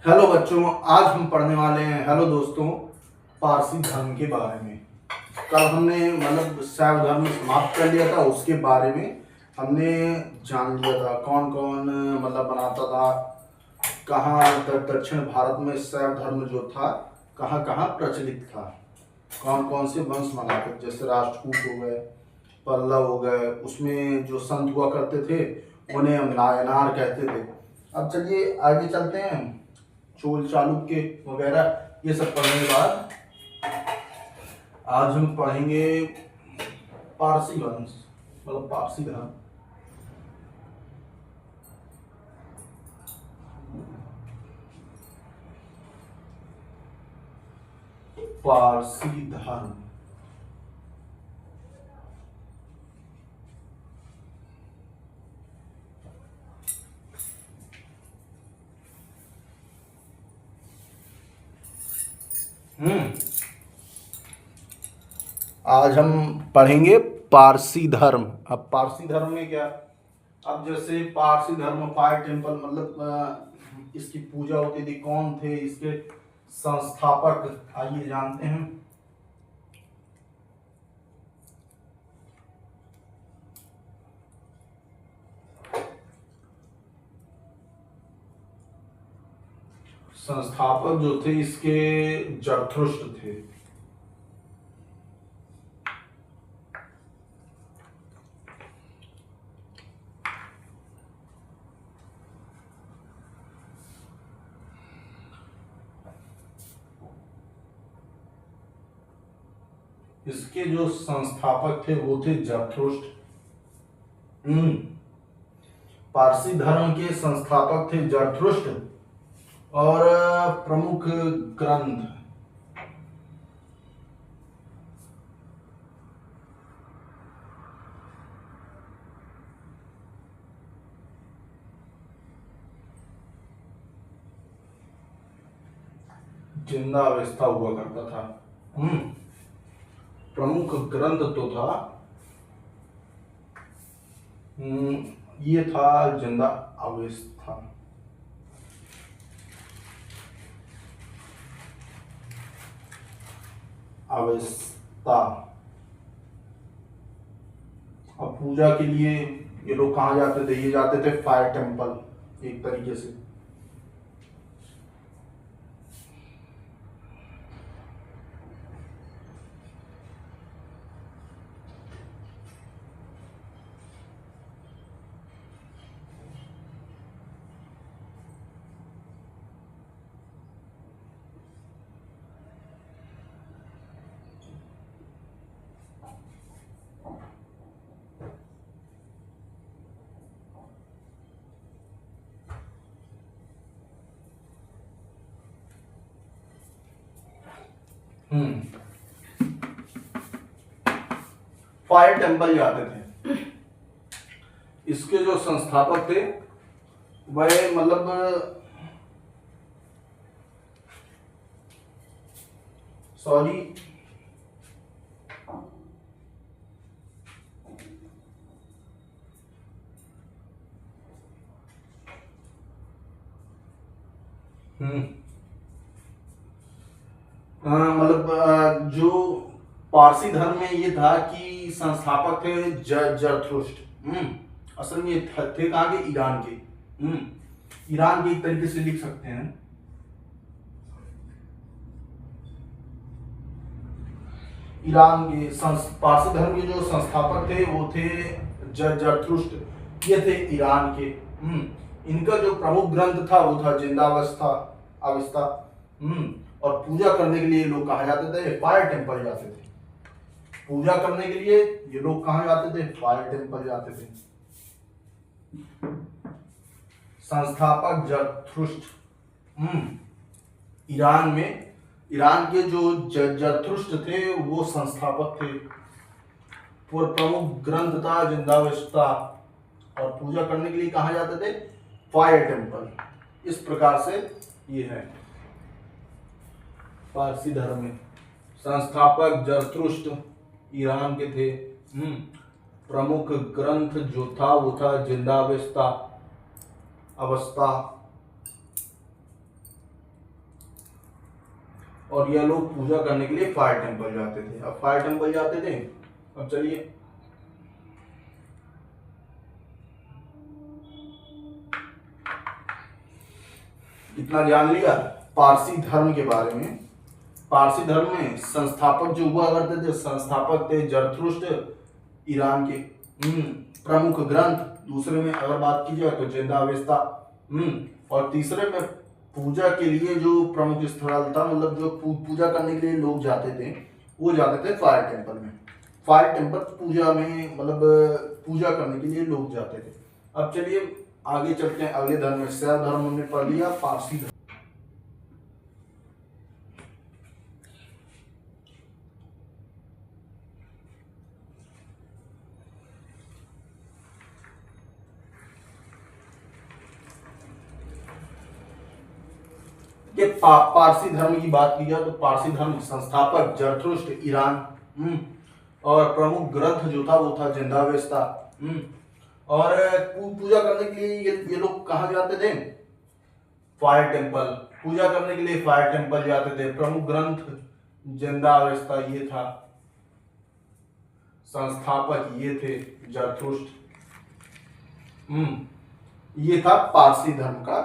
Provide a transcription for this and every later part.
Hello बच्चों, आज हम पढ़ने वाले हैं हेलो दोस्तों पारसी धर्म के बारे में। कल हमने शैव धर्म समाप्त कर लिया था, उसके बारे में हमने जान लिया था कौन कौन बनाता था, कहाँ दक्षिण भारत में शैव धर्म जो था कहाँ कहाँ प्रचलित था, कौन कौन से वंश मनाते, जैसे राष्ट्रकूट हो गए, पल्लव हो गए, उसमें जो संत हुआ करते थे उन्हें हम नायनार कहते थे। अब चलिए आगे चलते हैं। चोल चालुक्य वगैरह ये सब पढ़ने के बाद आज हम पढ़ेंगे पारसी वंश पारसी धर्म। पारसी धर्म आज हम पढ़ेंगे पारसी धर्म। अब पारसी धर्म में क्या, अब जैसे पारसी धर्म फायर टेम्पल इसकी पूजा होती थी, कौन थे इसके संस्थापक, आइए जानते हैं। संस्थापक जो थे इसके जरथुष्ट्र थे। इसके जो संस्थापक थे वो थे जरथुष्ट्र। पारसी धर्म के संस्थापक थे जरथुष्ट्र और प्रमुख ग्रंथ जिंदा अवस्था हुआ करता था। प्रमुख ग्रंथ तो था ये था जिंदा अवस्था। अवस्था अब पूजा के लिए ये लोग कहाँ जाते थे, ये जाते थे फायर टेम्पल एक तरीके से। फायर टेम्पल जाते थे। इसके जो संस्थापक थे वह सॉरी जो पारसी धर्म में ये था कि संस्थापक थे जरथुष्ट्र। असल में ये थे कहाँ के, ईरान के। ईरान के एक तरीके से लिख सकते हैं। ईरान के पारसी धर्म के जो संस्थापक थे वो थे जरथुष्ट्र, ये थे ईरान के। इनका जो प्रमुख ग्रंथ था वो था जिंदावस्था अवस्था। और पूजा करने के लिए लोग कहाँ जाते थे, फायर टेम्पल जाते थे। पूजा करने के लिए ये लोग कहाँ जाते थे, फायर टेम्पल जाते थे। संस्थापक जरथुष्ट्र ईरान में, ईरान के जो जरथुष्ट्र थे वो संस्थापक थे। प्रमुख ग्रंथ था जिंदावस्था और पूजा करने के लिए कहाँ जाते थे, फायर टेम्पल। इस प्रकार से ये है पारसी धर्म में। संस्थापक जरथुष्ट्र ईरान के थे। प्रमुख ग्रंथ जो था वो था जिंदावस्था अवस्था। और ये लोग पूजा करने के लिए फायर टेम्पल जाते थे। अब फायर टेम्पल जाते थे। अब चलिए इतना जान लिया पारसी धर्म के बारे में। पारसी धर्म में संस्थापक जो हुआ करते थे, संस्थापक थे जरथुष्ट्र ईरान के। प्रमुख ग्रंथ दूसरे में अगर बात की जाए तो जिंदा अवेस्ता। और तीसरे में पूजा के लिए जो प्रमुख स्थल था, मतलब जो पूजा करने के लिए लोग जाते थे, वो जाते थे फायर टेम्पल में। फायर टेम्पल पूजा में, मतलब पूजा करने के लिए लोग जाते थे। अब चलिए आगे चलते हैं अगले धर्म में। शैव धर्म हमने पढ़ लिया, पारसी धर्म। ये पारसी धर्म की बात की जाए तो पारसी धर्म संस्थापक जरथुष्ट्र ईरान। और प्रमुख ग्रंथ जो था वो था जिंदा अवेस्ता। और पूजा करने के लिए ये लोग कहाँ जाते थे? Fire temple. पूजा करने के लिए फायर टेम्पल जाते थे। प्रमुख ग्रंथ जिंदा अवेस्ता ये था, संस्थापक ये थे जरथुष्ट्र। ये था पारसी धर्म का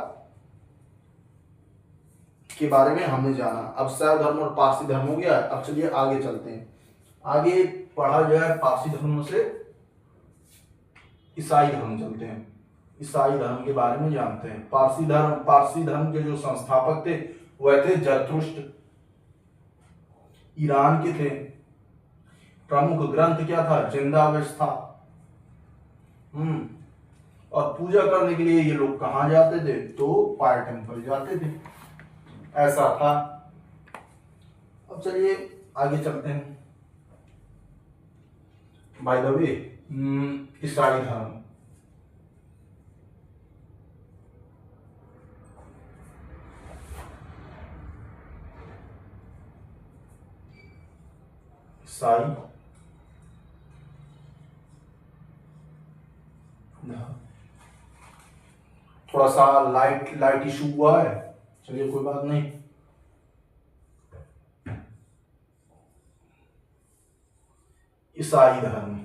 के बारे में हमने जाना। अब शैव धर्म और पारसी धर्म हो गया। अब चलिए आगे चलते हैं। आगे पढ़ा जाए पारसी धर्म से ईसाई धर्म चलते हैं। ईसाई धर्म के बारे में जानते हैं। पारसी धर्म के जो संस्थापक थे वह थे जरथुष्ट्र ईरान के थे। प्रमुख ग्रंथ क्या था? जिंदा अवेस्ता। और पूजा करने के लिए ये लोग कहाँ जाते थे? तो फायर टेम्पल जाते थे। ऐसा था। अब चलिए आगे चलते हैं। बाय द वे, ईसाई धर्म। ईसाई थोड़ा सा लाइट इशू हुआ है, चलिए कोई बात नहीं। ईसाई धर्म।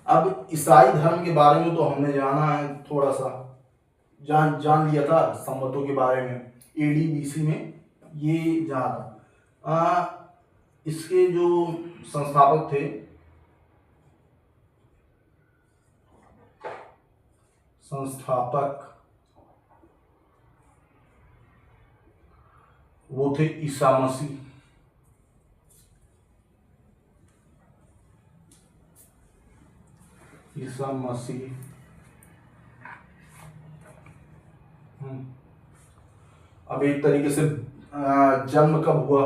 अब ईसाई धर्म के बारे में तो हमने जाना है, थोड़ा सा जान लिया था संवतों के बारे में। एडी बीसी में ये जाना था। इसके जो संस्थापक थे, वो थे ईसा मसीह। ईसा मसीह। अब एक तरीके से जन्म कब हुआ?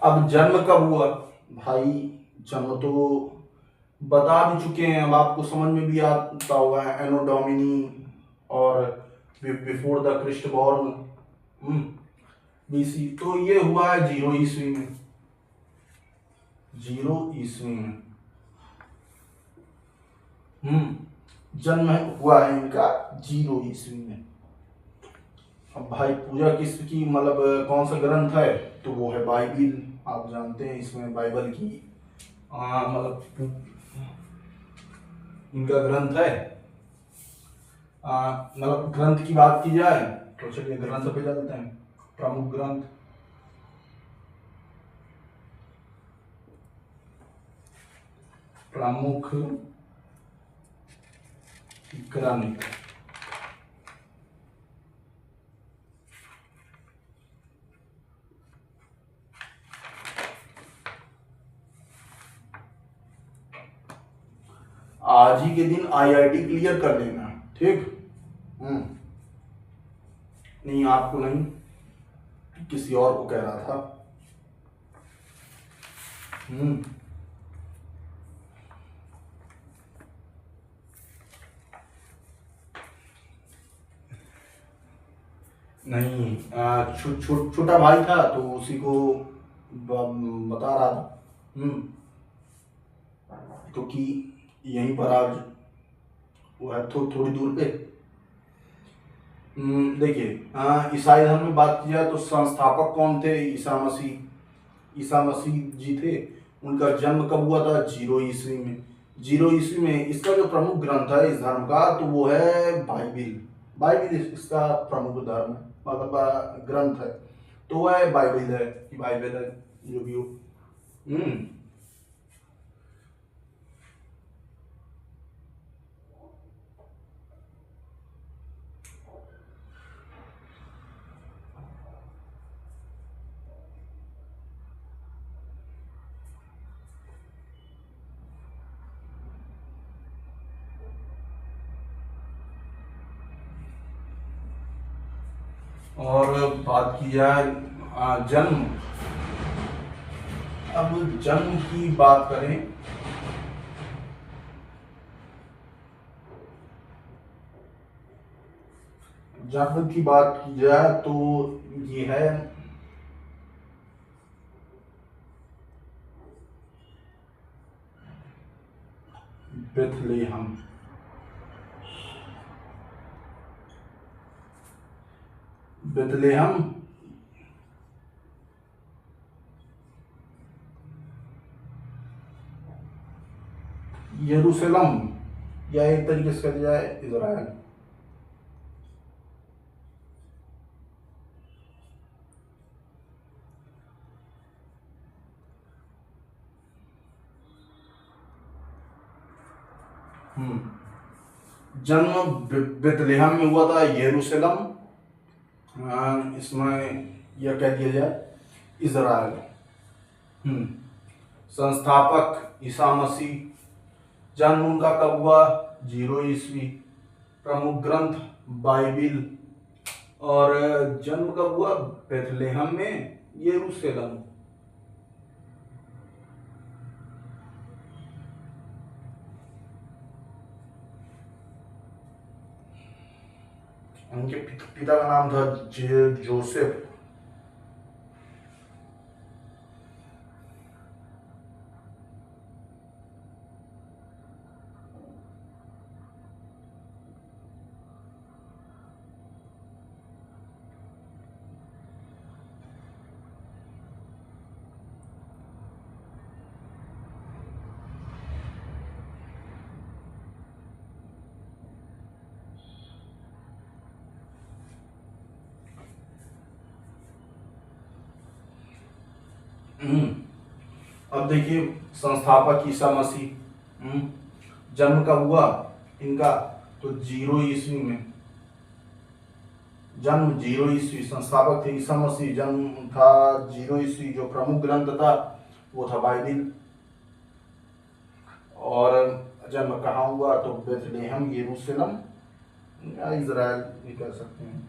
अब जन्म कब हुआ भाई? जन्म तो बता भी चुके हैं, अब आपको समझ में भी आता होगा। एनो डोमिनी और before the Christ born BC. तो ये हुआ है 0 ईस्वी में। 0 ईस्वी में जन्म हुआ है इनका 0 ईस्वी में। अब भाई पूजा किसकी, मतलब कौन सा ग्रंथ है? तो वो है बाइबिल। आप जानते हैं इसमें बाइबल की मतलब इनका ग्रंथ है। मतलब ग्रंथ की बात की जाए तो चलिए ग्रंथ पे चलते हैं। प्रमुख ग्रंथ, प्रमुख ग्रंथ। आज ही के दिन आईआईटी क्लियर कर लेना, ठीक? नहीं आपको नहीं, किसी और को कह रहा था। नहीं, छोटा भाई था तो उसी को बता रहा था। क्योंकि यहीं पर आज वो है थोड़ी दूर पे। देखिए, ईसाई धर्म में बात की जाए तो संस्थापक कौन थे? ईसा मसीह। ईसा मसीह जी थे। उनका जन्म कब हुआ था? 0 ईस्वी में। 0 ईस्वी में। इसका जो प्रमुख ग्रंथ है इस धर्म का, तो वो है बाइबिल। बाइबिल इसका प्रमुख धर्म मतलब ग्रंथ है, तो वह है बाइबिल है कि बाइबिल है, जो भी हो। हम्म और बात की जाए जन्म, अब जन्म की बात करें, जन्म की बात की जाए तो ये है बेथलेहम। बेथलेहम यरूशलेम, या एक तरीके से कहा जाए इजराइल। जन्म बेथलेहम में हुआ था, यरूशलेम इसमें यह कह दिया जाए इजराइल। हम्म संस्थापक ईसा मसीह। जन्म उनका कब हुआ? 0 ईस्वी। प्रमुख ग्रंथ बाइबिल। और जन्म कब हुआ? बेथलेहम में, यरूशलेम। उनके पिता का नाम था जोसेफ। अब देखिए, संस्थापक ईसा मसीह। जन्म कब हुआ इनका? तो 0 ईस्वी में। जन्म 0 ईस्वी। संस्थापक थे ईसा मसीह। जन्म था 0 ईस्वी। जो प्रमुख ग्रंथ था वो था बाइबिल। और जन्म कहाँ हुआ? तो बेथलेहम, यरूशलेम या इजराइल भी कह सकते हैं।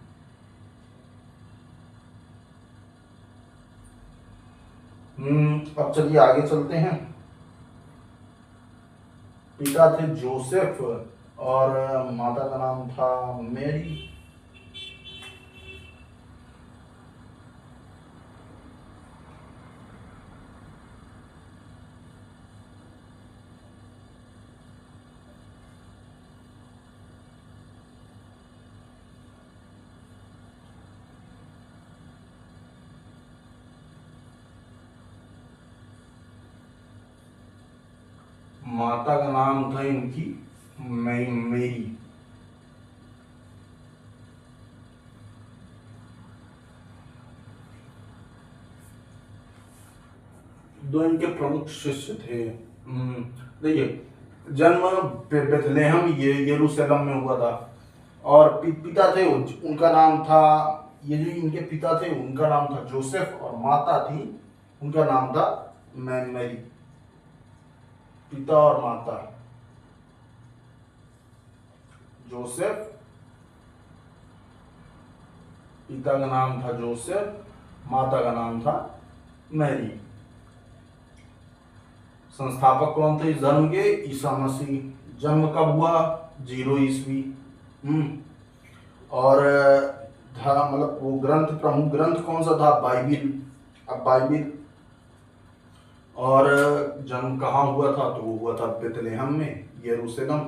अब चलिए आगे चलते हैं। पिता थे जोसेफ और माता का नाम था मेरी। माता का नाम था इनकी मेरी। दो इनके प्रमुख शिष्य थे। देखिए, जन्म बेथलेहम यरूशलेम में हुआ था। और पिता थे उनका नाम था, ये जो इनके पिता थे उनका नाम था जोसेफ, और माता थी उनका नाम था मैरी। पिता और माता, जोसेफ, पिता का नाम था जोसेफ, माता का नाम था मैरी। संस्थापक कौन थे इस धर्म के? ईसा मसीह। जन्म कब हुआ? 0 ईस्वी। और था मतलब वो ग्रंथ, प्रमुख ग्रंथ कौन सा था? बाइबिल। अब बाइबिल। और जन्म कहाँ हुआ था? तो वो हुआ था बेथलेहम में, यरूशलेम।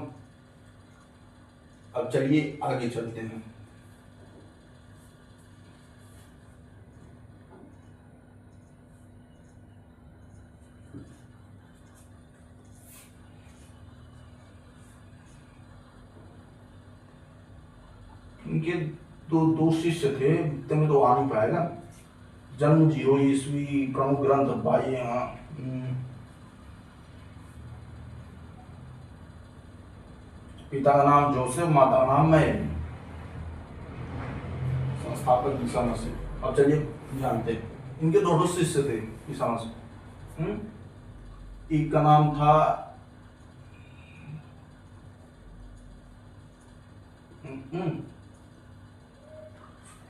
अब चलिए आगे चलते हैं। इनके दो दो शिष्य थे, इतने में तो आ नहीं पाएगा। जन्म 0 ईस्वी, प्रमुख ग्रंथ भाई यहाँ। पिता का नाम जोसेफ, माता का नाम मैरी, संस्थापक ईसा मसीह। अब चलिए जानते हैं, इनके दो शिष्य थे ईसा मसीह। एक का नाम था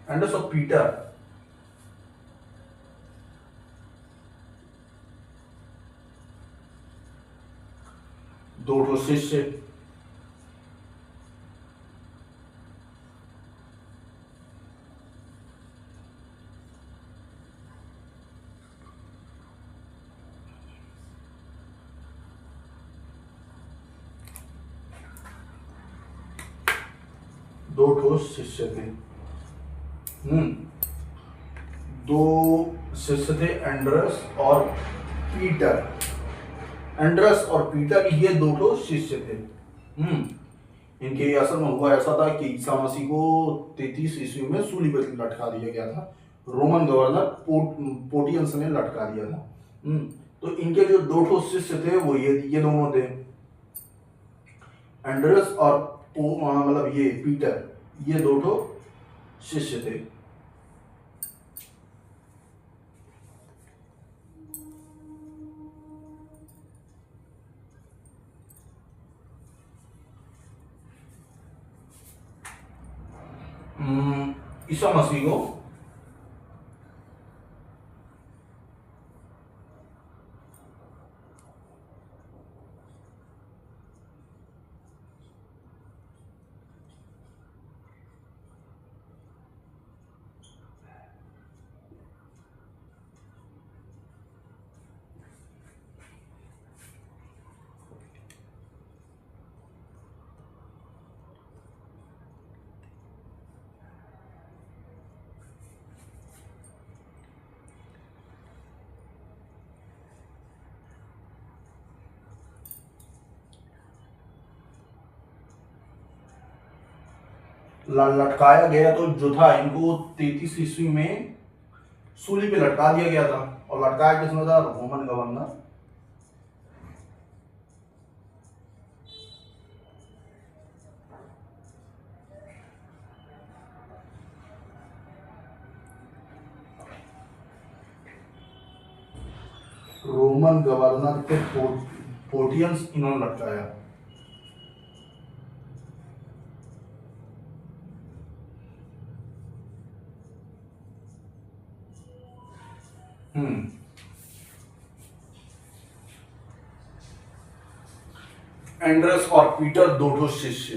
एंड्रस ऑफ पीटर, दो शिष्य। दो शिष्य थे। दो शिष्य थे, एंड्रस और पीटर। एंड्रस और पीटर ये दो शिष्य थे। इनके असल में हुआ ऐसा था कि ईसा मसीह को 33 ईस्वी में सूली पर लटका दिया गया था। रोमन गवर्नर पोटियंस ने लटका दिया था। तो इनके जो दो शिष्य थे वो ये दोनों थे, एंड्रस और मतलब ये पीटर, ये दो शिष्य थे। ईसा मसीह को लटकाया गया, तो जो था इनको 33 ईस्वी में सूली पे लटका दिया गया था। और लटकाया किसने था? Roman governor. रोमन गवर्नर थे पोटियंस, इन्होंने लटकाया। एंड्रस और पीटर दो शिष्य।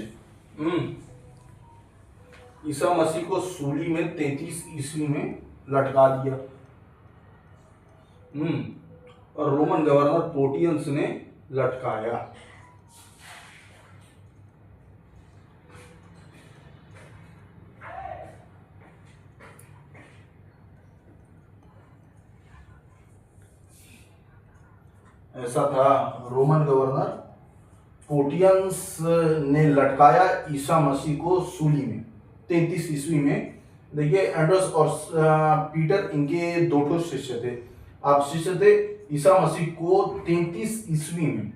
ईसा मसीह को सूली में 33 ईस्वी में लटका दिया। और रोमन गवर्नर पोटियंस ने लटकाया। ऐसा था, रोमन गवर्नर पोटियंस ने लटकाया ईसा मसीह को सूली में 33 ईस्वी में। देखिए, एंड्रस और पीटर इनके दो शिष्य थे। आप शिष्य थे ईसा मसीह को 33 ईस्वी में।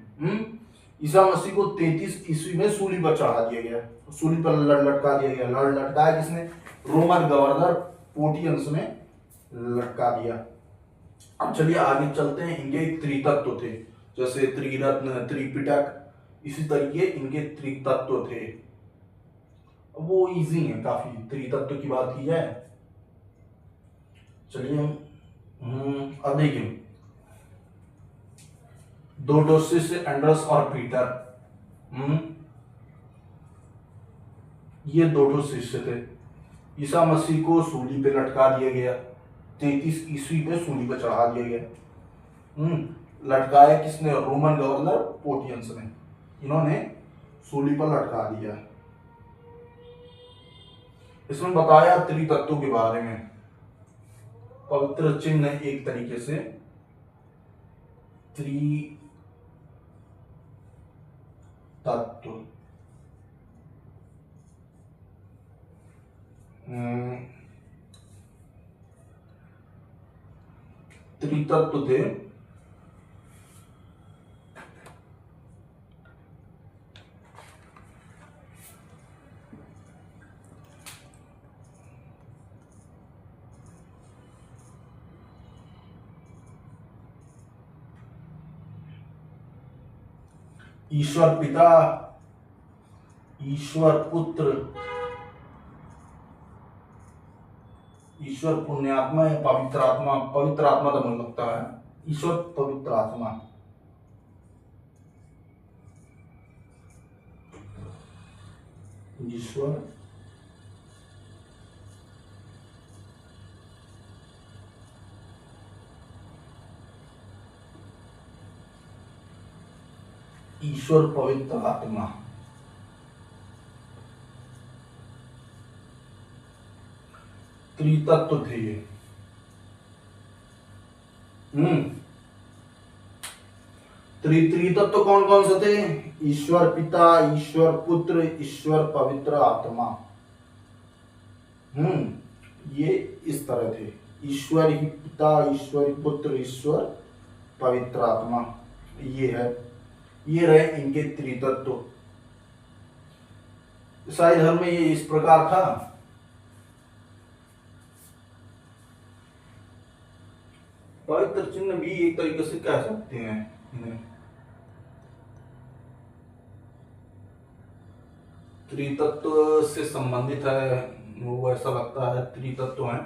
ईसा मसीह को 33 ईस्वी में सूली पर चढ़ा दिया गया, सूली पर लटका दिया गया। लटकाया किसने? रोमन गवर्नर पोटियंस ने लटका दिया। अब चलिए आगे चलते हैं। इनके त्रितत्व थे, जैसे त्रिरत्न, त्रिपिटक, इसी तरीके इनके त्रितत्व थे। वो इजी है काफी, त्रितत्व की बात की जाए। चलिए अब देखिए, दो शिष्य एंड्रस और पीटर, ये दो शिष्य थे। ईसा मसीह को सूली पे लटका दिया गया, 33 ईस्वी पे सूली पे चढ़ा दिया गया। लटकाया किसने? रोमन गवर्नर पोटियंस ने। इन्होंने सूली पर लटका दिया। इसमें बताया त्रितत्व के बारे में। पवित्र चिन्ह एक तरीके से त्रितत्व। त्रितत्व थे। ईश्वर पिता, ईश्वर पुत्र, ईश्वर पुण्यात्मा या पवित्र आत्मा। पवित्र आत्मा तो मुझे लगता है ईश्वर पवित्र आत्मा। ईश्वर ईश्वर पवित्र आत्मा। त्रितत्व थे ये। त्रितत्व कौन कौन से थे? ईश्वर पिता, ईश्वर पुत्र, ईश्वर पवित्र आत्मा। ये इस तरह थे। ईश्वर ही पिता, ईश्वर ही पुत्र, ईश्वर पवित्र आत्मा। ये है, ये रहे इनके त्रितत्व। ईसाई धर्म में ये इस प्रकार था। पवित्र चिन्ह भी एक तरीके से कह सकते हैं इन्हें। त्रितत्व से संबंधित है, वो ऐसा लगता है त्रितत्व है।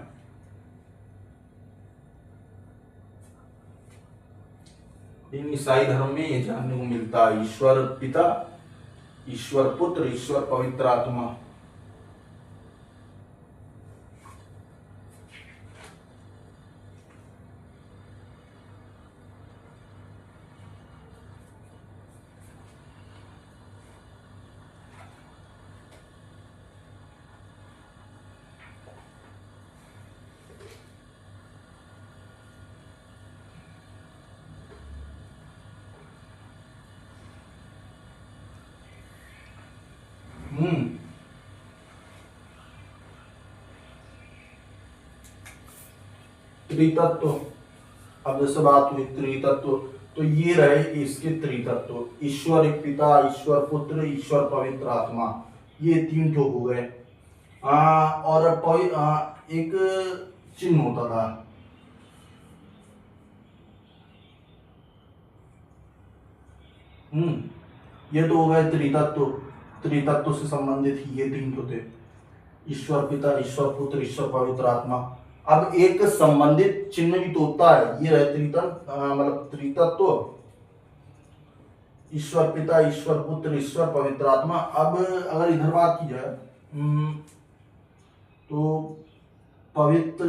इन ईसाई धर्म में ये जानने को मिलता है, ईश्वर पिता, ईश्वर पुत्र, ईश्वर पवित्र आत्मा। त्रितत्व, अब जैसे बात हुई त्रितत्व, तो ये रहे इसके त्रितत्व। ईश्वर एक पिता, ईश्वर पुत्र, ईश्वर पवित्र आत्मा। ये तीन तो हो गए। और एक चिन्ह होता था। ये तो हो गए त्रितत्व। त्रितत्व से संबंधित ये तीन तो थे, ईश्वर पिता, ईश्वर पुत्र, ईश्वर पवित्र आत्मा। अब एक संबंधित चिन्ह भी तो होता है। ये रहे मतलब त्रितत्व, ईश्वर पिता, ईश्वर पुत्र, ईश्वर पवित्र आत्मा। अब अगर इधर बात की जाए तो पवित्र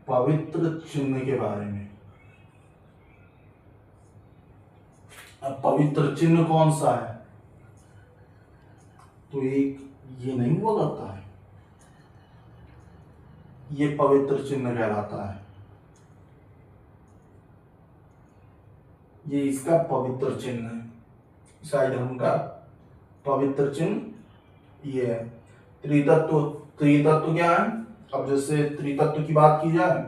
पवित्र चिन्ह के बारे में। अब पवित्र चिन्ह कौन सा है? तो एक ये नहीं बोला जाता है, ये पवित्र चिन्ह कहलाता है। ये इसका पवित्र चिन्ह है, ईसाई धर्म का पवित्र चिन्ह ये है। त्रितत्व, त्रितत्व क्या है? अब जैसे त्रितत्व की बात की जाए,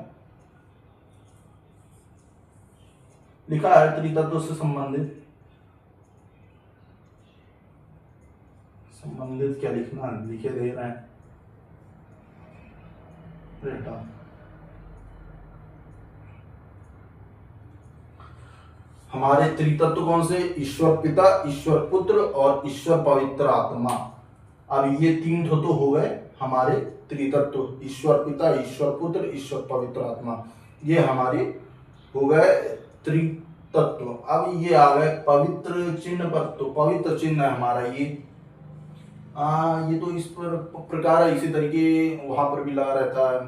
लिखा है त्रितत्व से संबंधित क्या लिखना है, लिखे दे रहे हैं। हमारे त्रितत्व कौन से? ईश्वर पिता, ईश्वर पुत्र और ईश्वर पवित्र आत्मा। अब ये तीन तो हो गए हमारे त्रितत्व, ईश्वर पिता, ईश्वर पुत्र, ईश्वर पवित्र आत्मा। ये हमारे हो गए त्रितत्व। अब ये आ गए पवित्र चिन्ह पर। तो पवित्र चिन्ह है हमारा ये तो इस प्रकार है। इसी तरीके वहां पर भी लगा रहता है।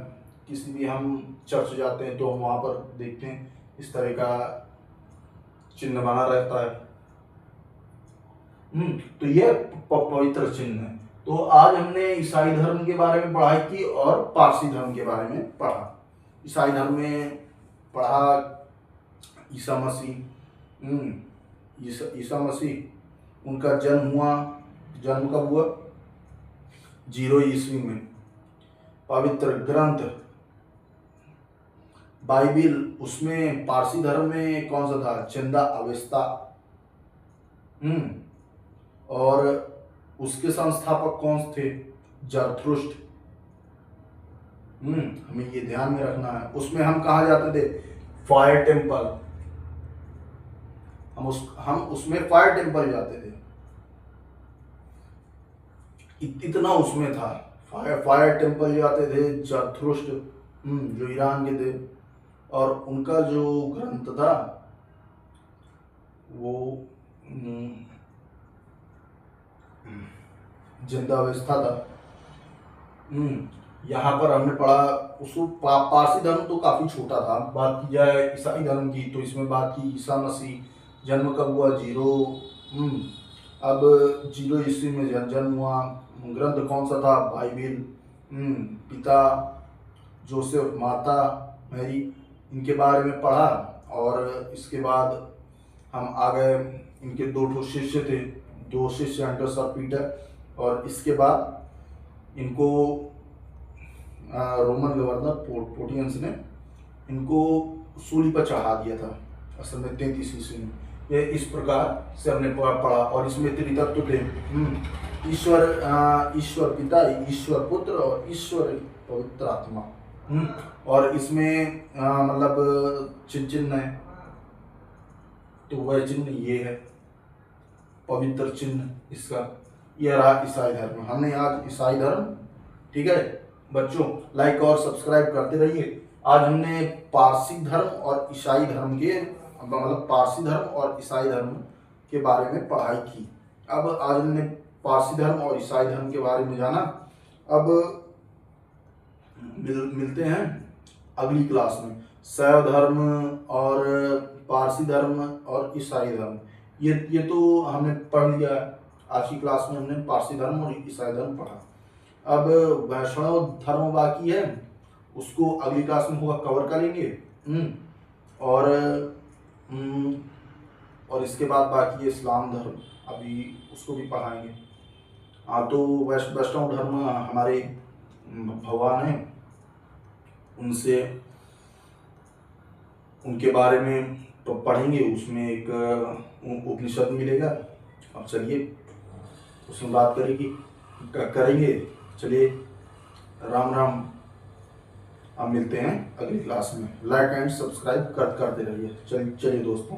किसी भी हम चर्च जाते हैं तो हम वहां पर देखते हैं इस तरह का चिन्ह बना रहता है। तो ये पवित्र चिन्ह है। तो आज हमने ईसाई धर्म के बारे में पढ़ाई की और पारसी धर्म के बारे में पढ़ा। ईसाई धर्म में पढ़ा ईसा मसीह, ईसा मसीह उनका जन्म कब हुआ? 0 ईस्वी में। पवित्र ग्रंथ बाइबिल, उसमें पारसी धर्म में कौन सा था? चंदा अवेस्ता। और उसके संस्थापक कौन थे? जरथुष्ट्र। हमें ये ध्यान में रखना है। उसमें हम कहा जाते थे? Fire temple. हम उसमें फायर टेम्पल जाते थे। इतना उसमें था। फायर टेम्पल जाते थे। जरथुष्ट्र जो ईरान के थे, और उनका जो ग्रंथ था वो जिंदावस्था था। यहाँ पर हमने पढ़ा उसको पारसी धर्म तो काफी छोटा था। बात की जाए ईसाई धर्म की तो इसमें बात की ईसा मसीह जन्म कब हुआ? 0 अब 0 ईस्वी में जन्म हुआ। ग्रंथ कौन सा था? बाइबिल। पिता जोसेफ, माता मैरी, इनके बारे में पढ़ा। और इसके बाद हम आ गए, इनके 2 शिष्य थे, 2 शिष्य एंड्रस और पीटर। और इसके बाद इनको रोमन गवर्नर पोर्टियंस ने इनको सूली पर चढ़ा दिया था, असल में 33 ईस्वी में। ये इस प्रकार से हमने पढ़ा। और इसमें त्रितत्व थे, ईश्वर पिता, ईश्वर पुत्र और ईश्वर पवित्र आत्मा। और इसमें मतलब चिन्ह है, तो वह चिन्ह ये है, पवित्र चिन्ह इसका। यह रहा ईसाई धर्म। हमने आज ईसाई धर्म, ठीक है बच्चों, लाइक और सब्सक्राइब करते रहिए। आज हमने पारसी धर्म और ईसाई धर्म के, मतलब पारसी धर्म और ईसाई धर्म के बारे में पढ़ाई की। अब आज हमने पारसी धर्म और ईसाई धर्म के बारे में जाना। अब मिलते हैं अगली क्लास में। शैव धर्म और पारसी धर्म और ईसाई धर्म, ये तो हमने पढ़ लिया है। आज की क्लास में हमने पारसी धर्म और ईसाई धर्म पढ़ा। अब वैष्णव धर्म बाकी है, उसको अगली क्लास में होगा, कवर करेंगे। और इसके बाद बाकी है इस्लाम धर्म, अभी उसको भी पढ़ाएंगे। तो वैष्णव धर्म हमारे भगवान हैं, उनसे उनके बारे में तो पढ़ेंगे। उसमें एक उपनिषद मिलेगा। अब चलिए उसमें बात करेंगे। चलिए राम राम। अब मिलते हैं अगली क्लास में। लाइक एंड सब्सक्राइब करते रहिए। चलिए दोस्तों।